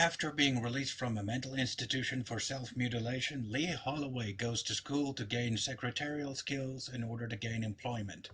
After being released from a mental institution for self-mutilation, Lee Holloway goes to school to gain secretarial skills in order to gain employment.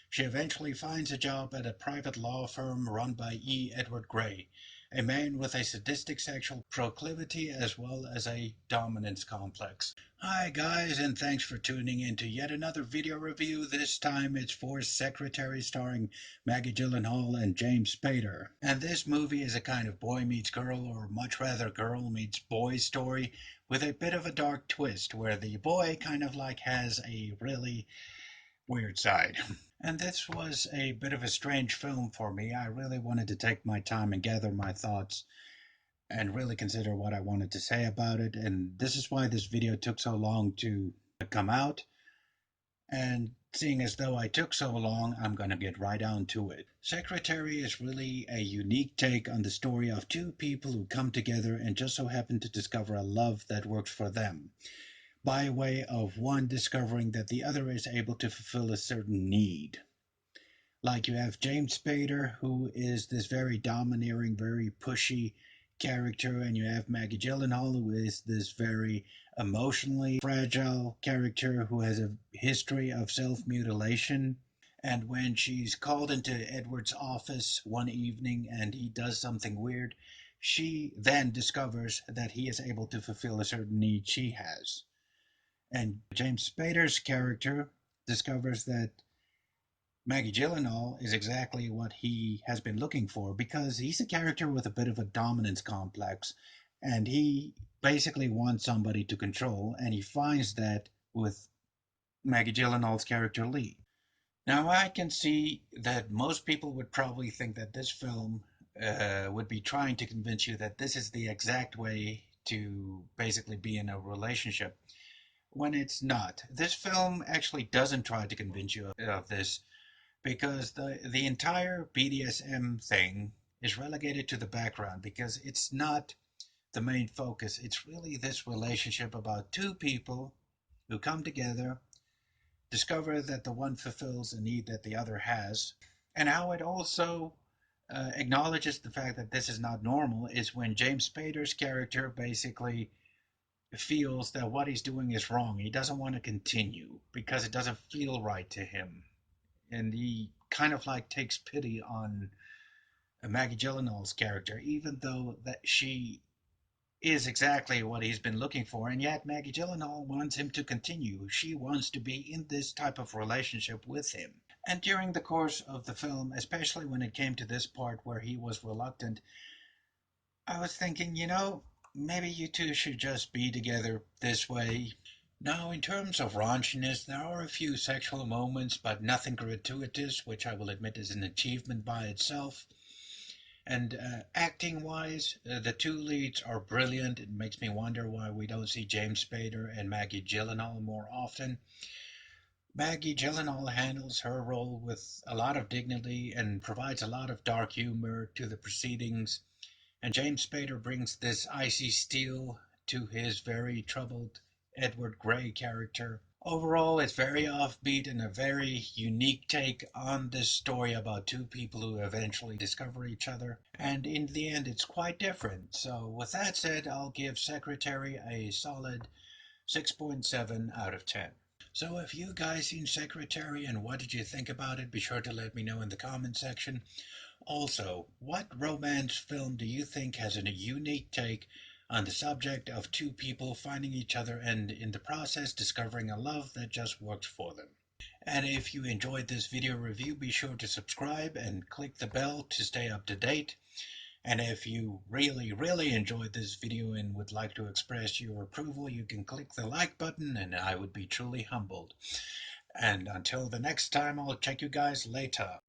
She eventually finds a job at a private law firm run by E. Edward Gray, a man with a sadistic sexual proclivity as well as a dominance complex. Hi guys, and thanks for tuning in to yet another video review. This time it's for Secretary, starring Maggie Gyllenhaal and James Spader. And this movie is a kind of boy meets girl, or much rather girl meets boy story, with a bit of a dark twist where the boy kind of like has a really weird side. And this was a bit of a strange film for me. I really wanted to take my time and gather my thoughts and really consider what I wanted to say about it. And this is why this video took so long to come out. And seeing as though I took so long, I'm going to get right on to it. Secretary is really a unique take on the story of two people who come together and just so happen to discover a love that works for them, by way of one discovering that the other is able to fulfill a certain need. Like you have James Spader, who is this very domineering, very pushy character, and you have Maggie Gyllenhaal, who is this very emotionally fragile character who has a history of self-mutilation. And when she's called into Edward's office one evening and he does something weird, she then discovers that he is able to fulfill a certain need she has. And James Spader's character discovers that Maggie Gyllenhaal is exactly what he has been looking for, because he's a character with a bit of a dominance complex and he basically wants somebody to control, and he finds that with Maggie Gyllenhaal's character Lee. Now, I can see that most people would probably think that this film would be trying to convince you that this is the exact way to basically be in a relationship, when it's not. This film actually doesn't try to convince you of this, because the entire BDSM thing is relegated to the background, because it's not the main focus. It's really this relationship about two people who come together, discover that the one fulfills a need that the other has, and how it also acknowledges the fact that this is not normal is when James Spader's character basically feels that what he's doing is wrong. He doesn't want to continue because it doesn't feel right to him, and he kind of like takes pity on Maggie Gyllenhaal's character, even though that she is exactly what he's been looking for, and yet Maggie Gyllenhaal wants him to continue. She wants to be in this type of relationship with him. And during the course of the film, especially when it came to this part where he was reluctant, I was thinking, maybe you two should just be together this way. Now, in terms of raunchiness, there are a few sexual moments, but nothing gratuitous, which I will admit is an achievement by itself. And acting-wise, the two leads are brilliant. It makes me wonder why we don't see James Spader and Maggie Gyllenhaal more often. Maggie Gyllenhaal handles her role with a lot of dignity and provides a lot of dark humor to the proceedings. And James Spader brings this icy steel to his very troubled Edward Gray character. Overall, it's very offbeat and a very unique take on this story about two people who eventually discover each other. And in the end, it's quite different. So, with that said, I'll give Secretary a solid 6.7 out of 10. So, if you guys seen Secretary and what did you think about it, be sure to let me know in the comment section. Also, what romance film do you think has a unique take on the subject of two people finding each other and in the process discovering a love that just works for them? And if you enjoyed this video review, be sure to subscribe and click the bell to stay up to date. And if you really enjoyed this video and would like to express your approval, you can click the like button and I would be truly humbled. And until the next time, I'll check you guys later.